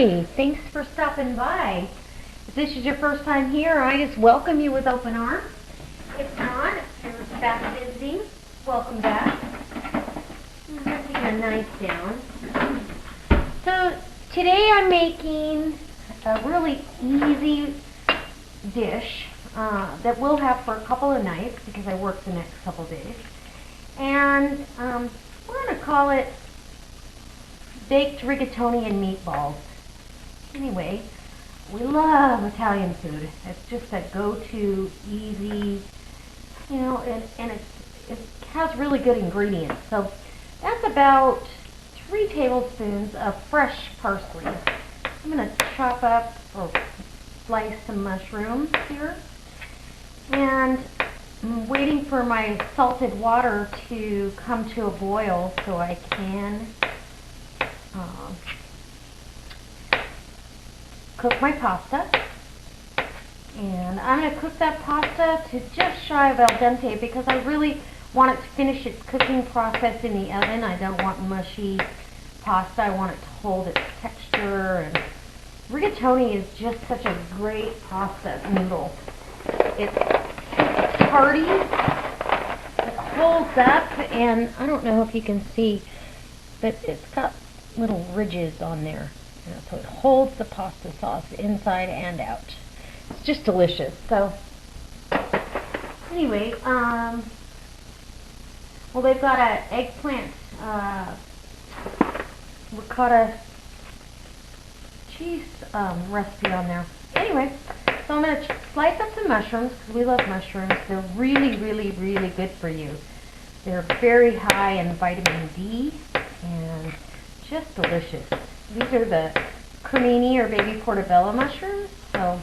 Hi, thanks for stopping by. If this is your first time here, I just welcome you with open arms. If not, if you're back visiting, welcome back. I'm going to take a knife down. So today I'm making a really easy dish that we'll have for a couple of nights because I work the next couple days. And we're going to call it baked rigatoni and meatballs. Anyway, we love Italian food. It's just a go-to, easy, you know, and it has really good ingredients. So that's about 3 tablespoons of fresh parsley. I'm going to chop up or slice some mushrooms here. And I'm waiting for my salted water to come to a boil so I can cook my pasta. And I'm going to cook that pasta to just shy of al dente because I really want it to finish its cooking process in the oven. I don't want mushy pasta. I want it to hold its texture. And rigatoni is just such a great pasta noodle. It's hearty, it holds up, and I don't know if you can see, but it's got little ridges on there. So it holds the pasta sauce inside and out. It's just delicious. So anyway, well, they've got an eggplant ricotta cheese recipe on there. Anyway, so I'm going to slice up some mushrooms because we love mushrooms. They're really, really, really good for you. They're very high in vitamin D and just delicious. These are the cremini or baby portobello mushrooms. So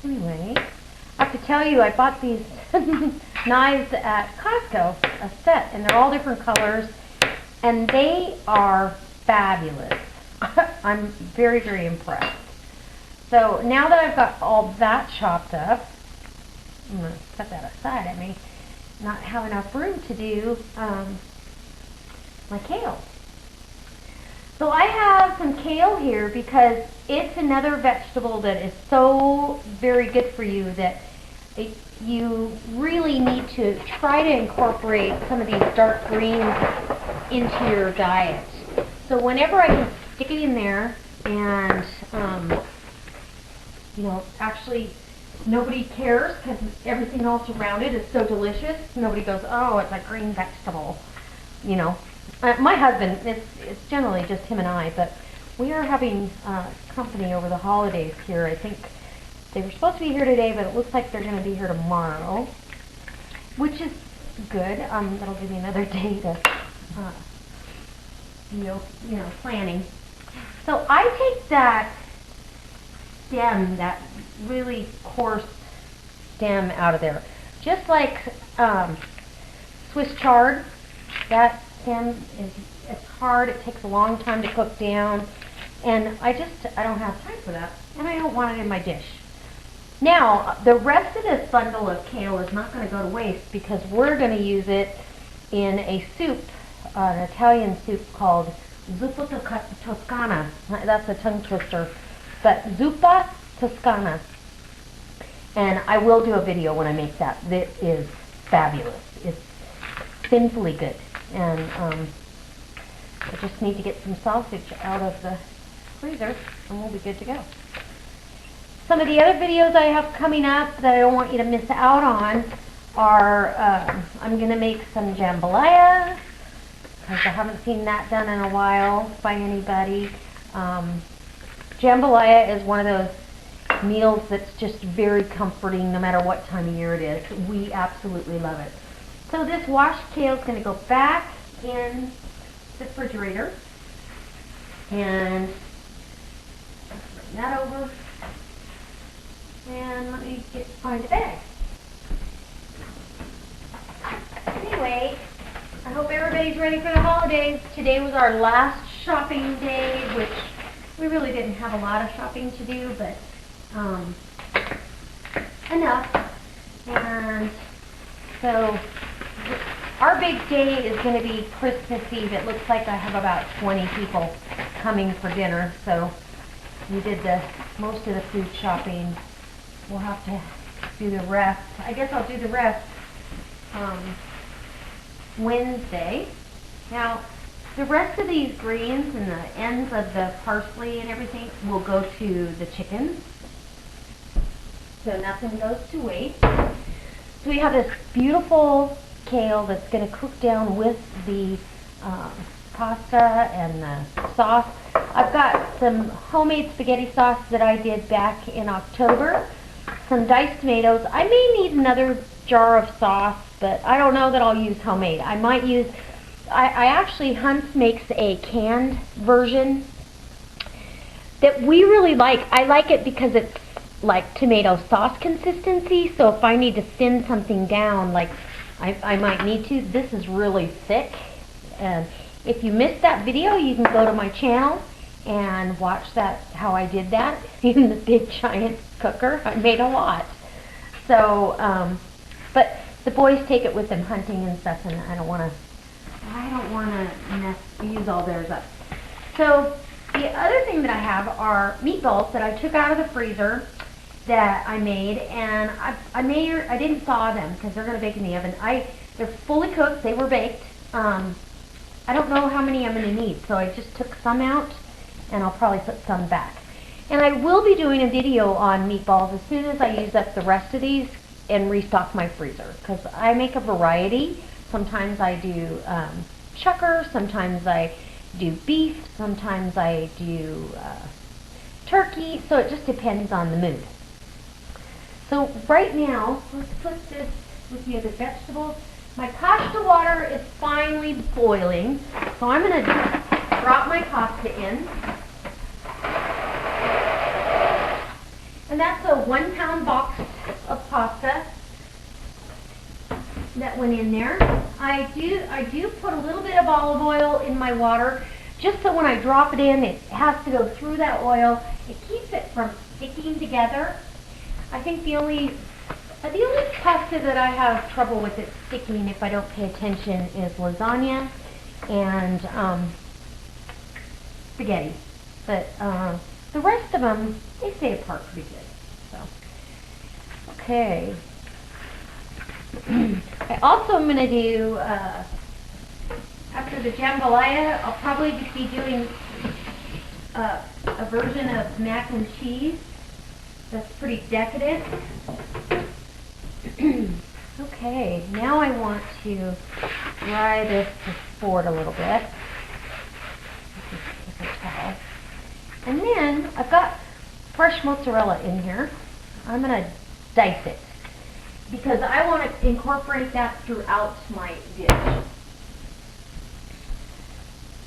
anyway, I have to tell you, I bought these knives at Costco, a set, and they're all different colors, and they are fabulous. I'm very, very impressed. So now that I've got all that chopped up, I'm going to set that aside. I may not have enough room to do my kale. So I have some kale here because it's another vegetable that is so very good for you that you really need to try to incorporate some of these dark greens into your diet. So whenever I can stick it in there and, you know, actually nobody cares because everything else around it is so delicious. Nobody goes, oh, it's a green vegetable, you know. My husband, it's generally just him and I, but we are having company over the holidays here. I think they were supposed to be here today, but it looks like they're going to be here tomorrow, which is good. That'll give me another day to, you know, planning. So I take that stem, that really coarse stem out of there, just like Swiss chard. That stem it's hard. It takes a long time to cook down, and I don't have time for that, and I don't want it in my dish. Now, the rest of this bundle of kale is not going to go to waste because we're going to use it in a soup, an Italian soup called zuppa toscana. That's a tongue twister, but zuppa toscana. And I will do a video when I make that. It is fabulous. It's sinfully good. And I just need to get some sausage out of the freezer and we'll be good to go. Some of the other videos I have coming up that I don't want you to miss out on are I'm going to make some jambalaya because I haven't seen that done in a while by anybody. Jambalaya is one of those meals that's just very comforting no matter what time of year it is. We absolutely love it. So this washed kale is going to go back in the refrigerator, and bring that over, and let me find a bag. Anyway, I hope everybody's ready for the holidays. Today was our last shopping day, which we really didn't have a lot of shopping to do, but enough. And so our big day is going to be Christmas Eve. It looks like I have about 20 people coming for dinner, so we did most of the food shopping. We'll have to do the rest. I guess I'll do the rest Wednesday. Now, the rest of these greens and the ends of the parsley and everything will go to the chickens. So nothing goes to waste. So we have this beautiful kale that's going to cook down with the pasta and the sauce. I've got some homemade spaghetti sauce that I did back in October. Some diced tomatoes. I may need another jar of sauce, but I don't know that I'll use homemade. I might use, I actually, Hunt's makes a canned version that we really like. I like it because it's like tomato sauce consistency, so if I need to thin something down, like I might need to. This is really thick, and if you missed that video, you can go to my channel and watch that, how I did that in the big giant cooker. I made a lot. So, but the boys take it with them hunting and stuff, and I don't want to use all theirs up. So the other thing that I have are meatballs that I took out of the freezer that I made, and I didn't thaw them because they're going to bake in the oven. They're fully cooked. They were baked. I don't know how many I'm going to need, so I just took some out, and I'll probably put some back. And I will be doing a video on meatballs as soon as I use up the rest of these and restock my freezer, because I make a variety. Sometimes I do chucker, sometimes I do beef, sometimes I do turkey, so it just depends on the mood. So right now, let's put this with the other vegetables. My pasta water is finally boiling, so I'm going to drop my pasta in. And that's a 1 pound box of pasta that went in there. I do put a little bit of olive oil in my water, just so when I drop it in, it has to go through that oil. It keeps it from sticking together. I think the only pasta that I have trouble with it sticking if I don't pay attention is lasagna and spaghetti. But the rest of them, they stay apart pretty good. So, okay. I also am going to do, after the jambalaya, I'll probably be doing a version of mac and cheese. That's pretty decadent. Okay, now I want to dry this board a little bit. And then I've got fresh mozzarella in here. I'm going to dice it because I want to incorporate that throughout my dish.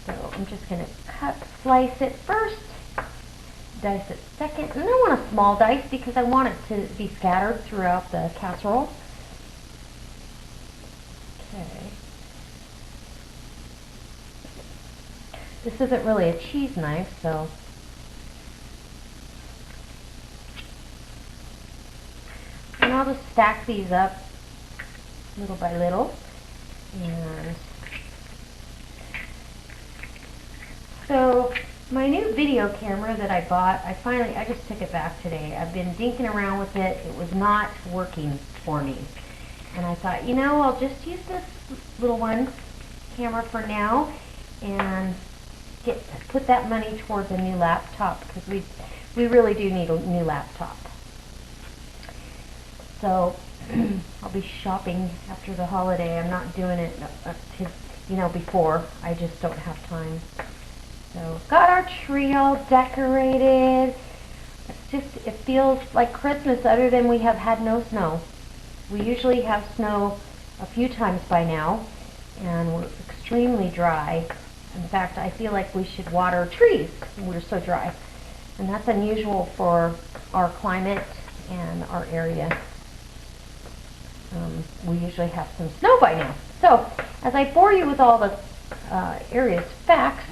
So I'm just going to slice it first. Dice it second, and I want a small dice because I want it to be scattered throughout the casserole. Okay. This isn't really a cheese knife, so and I'll just stack these up little by little. And so my new video camera that I bought, I just took it back today. I've been dinking around with it. It was not working for me. And I thought, you know, I'll just use this little camera for now and put that money towards a new laptop, because we really do need a new laptop. So I'll be shopping after the holiday. I'm not doing it before. I just don't have time. So, got our tree all decorated. It feels like Christmas, other than we have had no snow. We usually have snow a few times by now, and we're extremely dry. In fact, I feel like we should water trees. We're so dry. And that's unusual for our climate and our area. We usually have some snow by now. So, as I bore you with all the area's facts,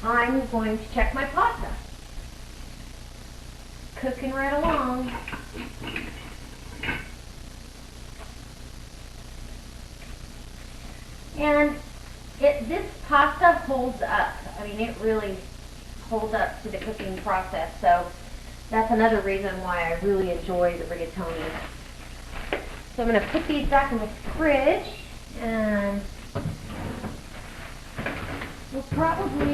I'm going to check my pasta. Cooking right along. And this pasta holds up. I mean, it really holds up to the cooking process. So that's another reason why I really enjoy the rigatoni. So I'm going to put these back in the fridge, and we'll probably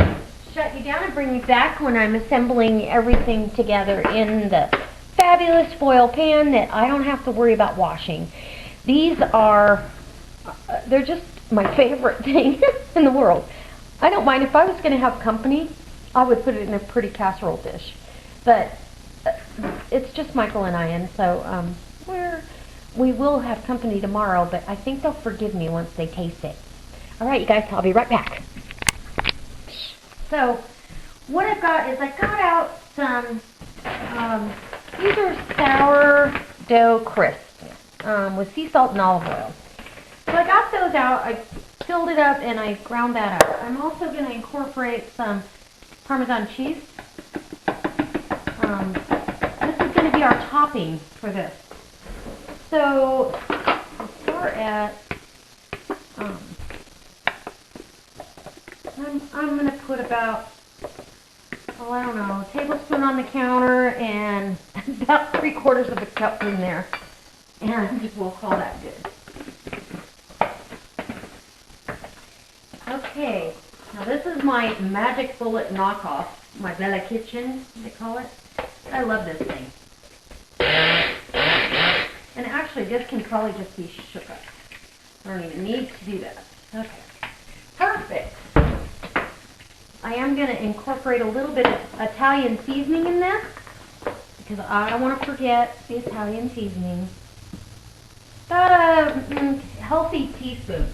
shut you down and bring you back when I'm assembling everything together in the fabulous foil pan that I don't have to worry about washing. These are, they're just my favorite thing in the world. I don't mind if I was going to have company, I would put it in a pretty casserole dish. But it's just Michael and I, and so we will have company tomorrow, but I think they'll forgive me once they taste it. All right, you guys, I'll be right back. So what I've got is I got out some, these are sourdough crisps with sea salt and olive oil. So I got those out, I filled it up, and I ground that out. I'm also going to incorporate some Parmesan cheese. This is going to be our topping for this. So as far as, I'm going to put about, oh, I don't know, a tablespoon on the counter and about 3/4 of a cup in there. And we'll call that good. Okay, now this is my Magic Bullet knockoff, my Bella Kitchen, they call it. I love this thing. And actually, this can probably just be shook up. I don't even need to do that. Okay, perfect. I am going to incorporate a little bit of Italian seasoning in this, because I don't want to forget the Italian seasoning. About a healthy teaspoon.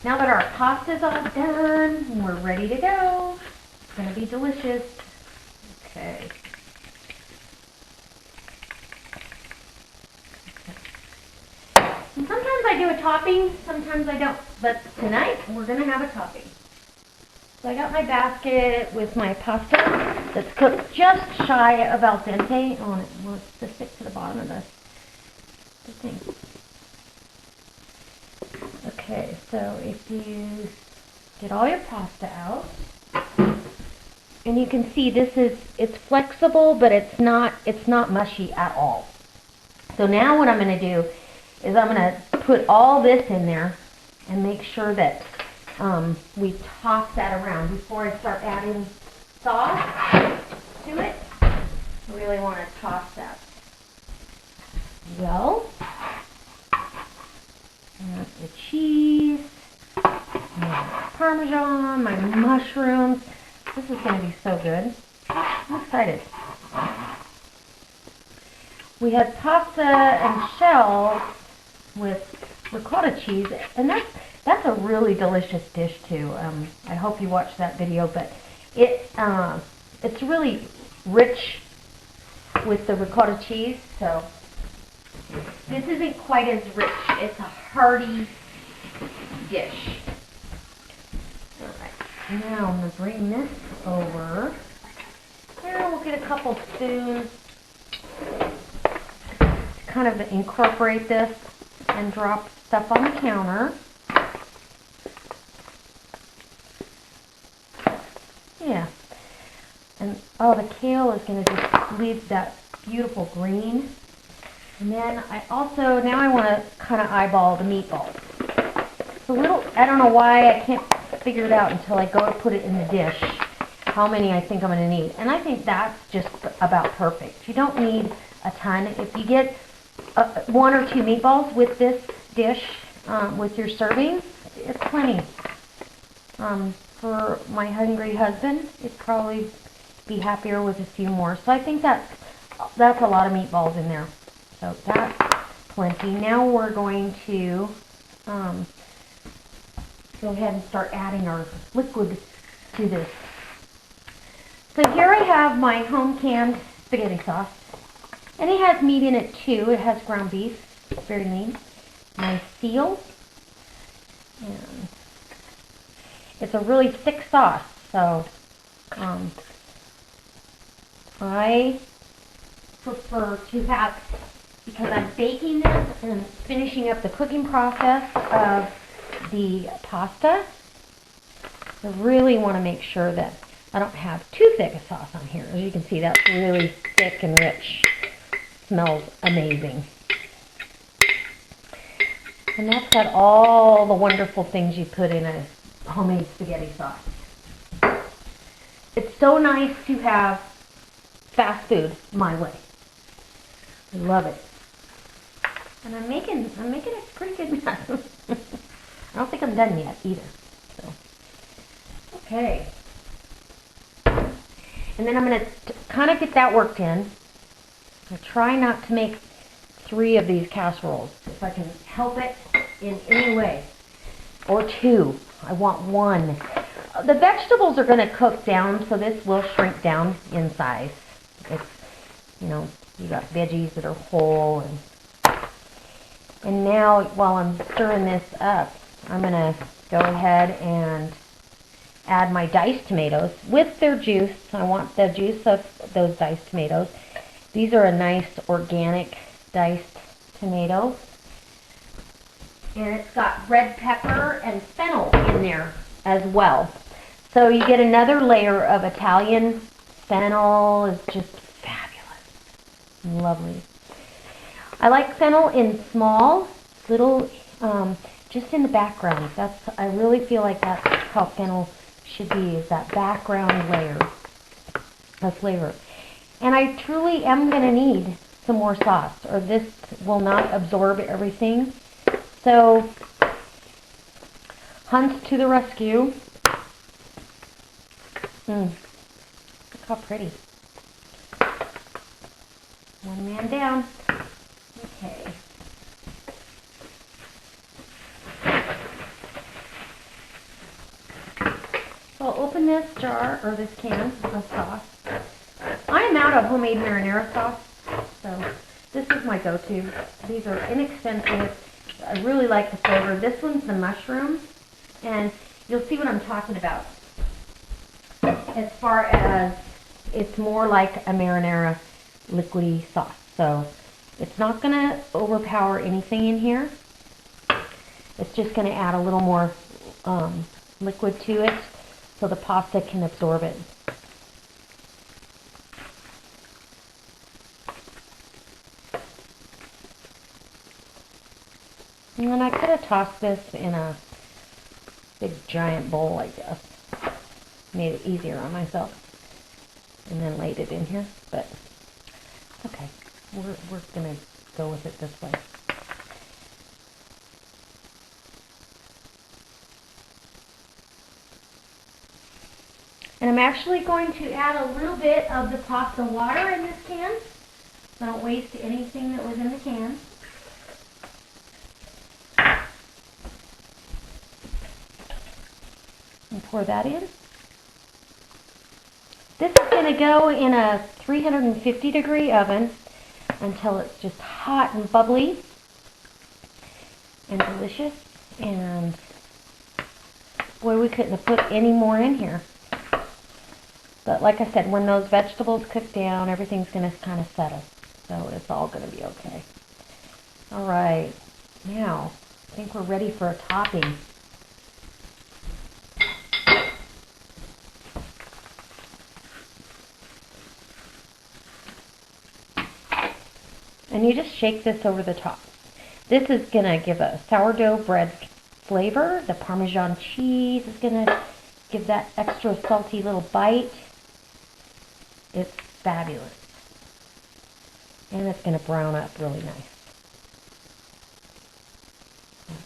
Now that our pasta's all done, we're ready to go. It's going to be delicious. Okay. And sometimes I do a topping, sometimes I don't. But tonight, we're going to have a topping. So I got my basket with my pasta that's cooked just shy of al dente on it. It wants to stick to the bottom of the thing. Okay, so if you get all your pasta out, and you can see it's flexible, but it's not mushy at all. So now what I'm going to do is I'm going to put all this in there and make sure that we toss that around before I start adding sauce to it. I really want to toss that well. And the cheese, my Parmesan, my mushrooms. This is going to be so good. I'm excited. We had pasta and shells with ricotta cheese, and that's a really delicious dish too. I hope you watched that video, but it's really rich with the ricotta cheese, so this isn't quite as rich. It's a hearty dish. Alright, now I'm going to bring this over. Here we'll get a couple spoons to kind of incorporate this and drop stuff on the counter. Yeah. And oh, the kale is going to just leave that beautiful green. And then now I want to kind of eyeball the meatballs. It's a little, I don't know why, I can't figure it out until I go to put it in the dish, how many I think I'm going to need. And I think that's just about perfect. You don't need a ton. If you get 1 or 2 meatballs with this dish, with your servings, it's plenty. For my hungry husband, it'd probably be happier with a few more. So I think that's a lot of meatballs in there. So that's plenty. Now we're going to go ahead and start adding our liquid to this. So here I have my home canned spaghetti sauce. And it has meat in it too. It has ground beef. It's very lean. My seal. And it's a really thick sauce. So I prefer to have because I'm baking this and finishing up the cooking process of the pasta. I really want to make sure that I don't have too thick a sauce on here. As you can see, that's really thick and rich. Smells amazing. And that's got all the wonderful things you put in a homemade spaghetti sauce. It's so nice to have fast food my way. I love it. And I'm making a pretty good mess. I don't think I'm done yet either. So, okay. And then I'm going to kind of get that worked in. I try not to make 3 of these casseroles if I can help it in any way. Or 2. I want 1. The vegetables are going to cook down, so this will shrink down in size. It's, you know, you got veggies that are whole. And now, while I'm stirring this up, I'm going to go ahead and add my diced tomatoes with their juice. I want the juice of those diced tomatoes. These are a nice organic diced tomato. And it's got red pepper and fennel in there as well. So you get another layer of Italian. Fennel is just fabulous. Lovely. I like fennel in small, little, just in the background. I really feel like that's how fennel should be, is that background layer of flavor. And I truly am going to need some more sauce, or this will not absorb everything. So, Hunt's to the rescue. Look how pretty. One man down. Okay. So I'll open this jar, or this can of sauce. I am out of homemade marinara sauce, so this is my go-to. These are inexpensive. I really like the flavor. This one's the mushroom, and you'll see what I'm talking about. As far as, it's more like a marinara liquidy sauce, so it's not going to overpower anything in here. It's just going to add a little more liquid to it so the pasta can absorb it. And then I could have tossed this in a big giant bowl, I guess. Made it easier on myself. And then laid it in here, but okay. We're going to go with it this way. And I'm actually going to add a little bit of the pasta water in this can, so I don't waste anything that was in the can. And pour that in. This is going to go in a 350-degree oven until it's just hot and bubbly and delicious. And boy, we couldn't have put any more in here. But like I said, when those vegetables cook down, everything's going to kind of settle. So it's all going to be okay. All right. Now, I think we're ready for a topping. And you just shake this over the top. This is going to give a sourdough bread flavor. The Parmesan cheese is going to give that extra salty little bite. It's fabulous. And it's going to brown up really nice.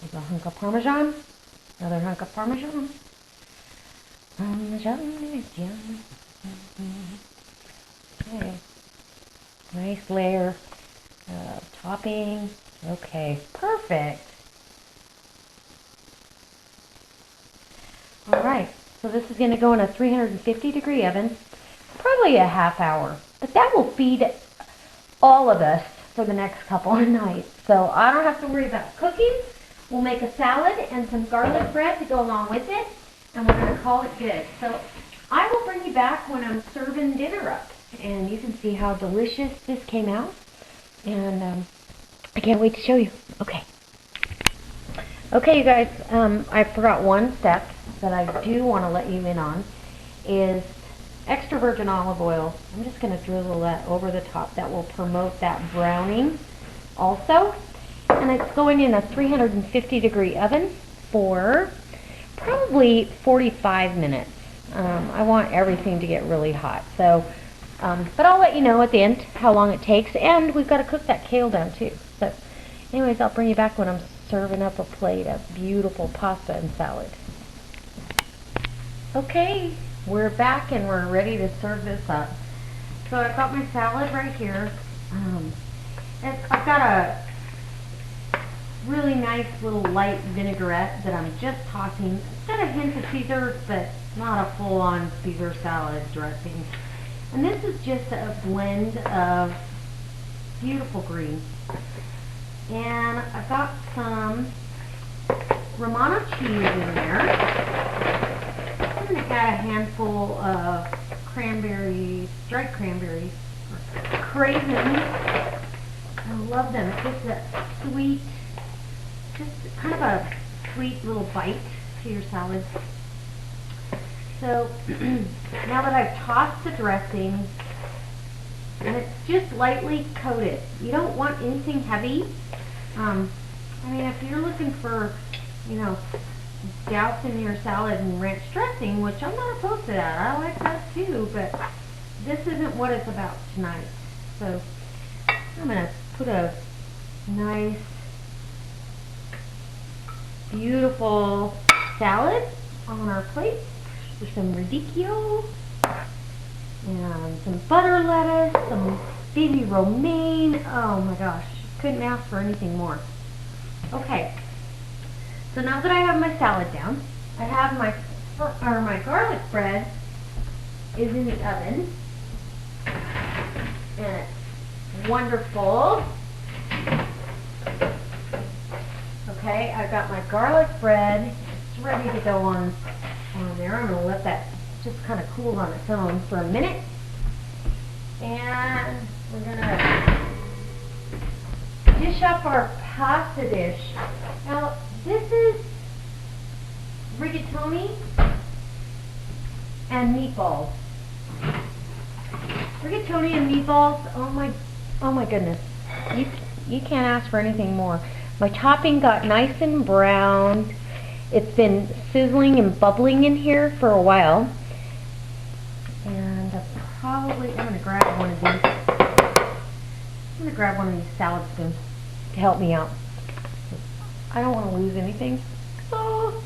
There's a hunk of Parmesan. Another hunk of Parmesan. Okay. Nice layer. Topping. Okay, perfect. Alright, so this is going to go in a 350-degree oven, probably a half hour. But that will feed all of us for the next couple of nights. So I don't have to worry about cooking. We'll make a salad and some garlic bread to go along with it, and we're going to call it good. So I will bring you back when I'm serving dinner up, and you can see how delicious this came out. And I can't wait to show you. Okay. Okay, you guys, I forgot one step that I do want to let you in on is extra virgin olive oil. I'm just going to drizzle that over the top. That will promote that browning also. And it's going in a 350-degree oven for probably 45 minutes. I want everything to get really hot. So, but I'll let you know at the end how long it takes. And we've got to cook that kale down too. So anyways, I'll bring you back when I'm serving up a plate of beautiful pasta and salad. Okay, we're back and we're ready to serve this up. So I've got my salad right here. I've got a really nice little light vinaigrette that I'm just tossing. It's got a hint of Caesar, but not a full-on Caesar salad dressing. And this is just a blend of beautiful greens. And I've got some Romano cheese in there. I'm going to add a handful of cranberries, dried cranberries, or craisins. I love them. It gives that sweet, just kind of a sweet little bite to your salad. So now that I've tossed the dressing, and it's just lightly coated. You don't want anything heavy. I mean, if you're looking for, you know, dousing your salad in ranch dressing, which I'm not opposed to that. I like that too, but this isn't what it's about tonight. So I'm going to put a nice, beautiful salad on our plate with some radicchio and some butter lettuce, some baby romaine. Oh my gosh, couldn't ask for anything more. Okay, so now that I have my salad down, I have my garlic bread is in the oven, and it's wonderful. Okay, I've got my garlic bread. It's ready to go on there. I'm going to let that just kind of cool on its own for a minute. And we're going to dish up our pasta dish. Now, this is rigatoni and meatballs. Rigatoni and meatballs, oh my goodness. You can't ask for anything more. My topping got nice and brown. It's been sizzling and bubbling in here for a while. And I'm going to grab one of these. I'm going to grab one of these salad spoons to help me out. I don't want to lose anything. Oh,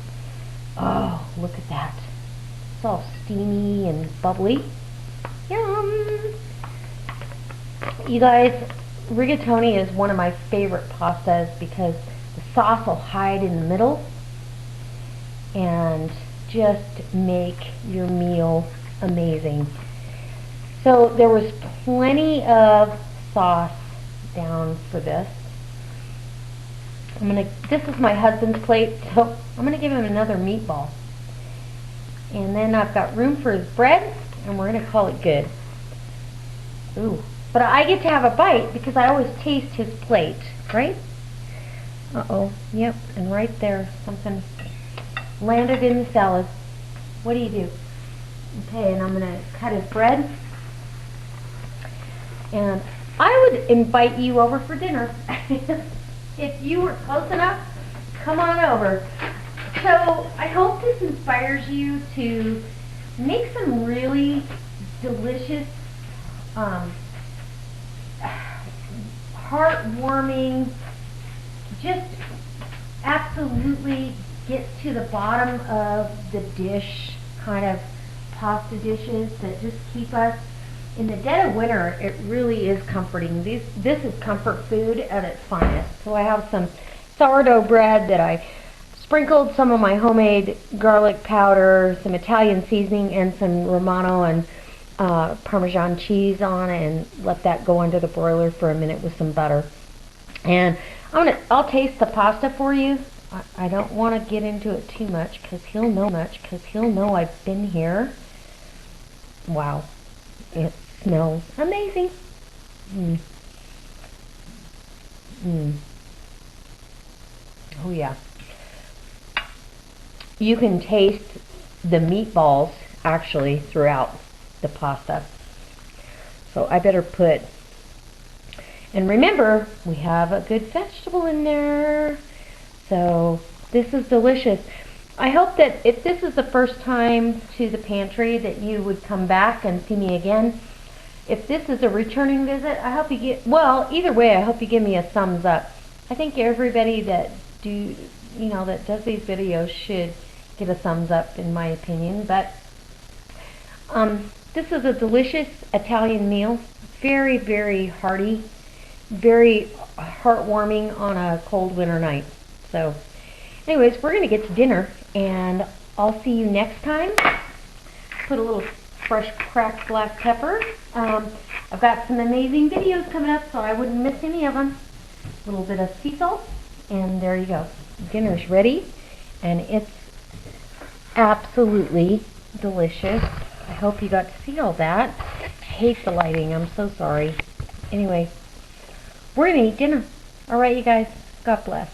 look at that. It's all steamy and bubbly. Yum! You guys, rigatoni is one of my favorite pastas because the sauce will hide in the middle and just make your meal amazing. So there was plenty of sauce down for this. This is my husband's plate, so I'm gonna give him another meatball. And then I've got room for his bread, and we're gonna call it good. Ooh, but I get to have a bite because I always taste his plate, right? Uh-oh, yep, and right there, something landed in the salad. What do you do? Okay, and I'm gonna cut his bread. And I would invite you over for dinner. If you were close enough, come on over. So I hope this inspires you to make some really delicious, heartwarming, just absolutely get to the bottom of the dish kind of pasta dishes that just keep us in the dead of winter. It really is comforting. This is comfort food at its finest. So I have some sourdough bread that I sprinkled some of my homemade garlic powder, some Italian seasoning, and some Romano and Parmesan cheese on it, and let that go under the broiler for a minute with some butter. And I'll taste the pasta for you. I don't want to get into it too much because he'll know I've been here. Wow, it smells amazing. Mm. Oh yeah. You can taste the meatballs actually throughout the pasta. So I better put, and remember, we have a good vegetable in there. So this is delicious. I hope that if this is the first time to the pantry that you would come back and see me again. If this is a returning visit, I hope you get, well, either way, I hope you give me a thumbs up. I think everybody that that does these videos should get a thumbs up in my opinion. But this is a delicious Italian meal. Very, very hearty. Very heartwarming on a cold winter night. So anyways, we're going to get to dinner, and I'll see you next time. Put a little fresh cracked black pepper. I've got some amazing videos coming up, so I wouldn't miss any of them. A little bit of sea salt, and there you go. Dinner's ready, and it's absolutely delicious. I hope you got to see all that. I hate the lighting. I'm so sorry. Anyway, we're going to eat dinner. All right, you guys. God bless.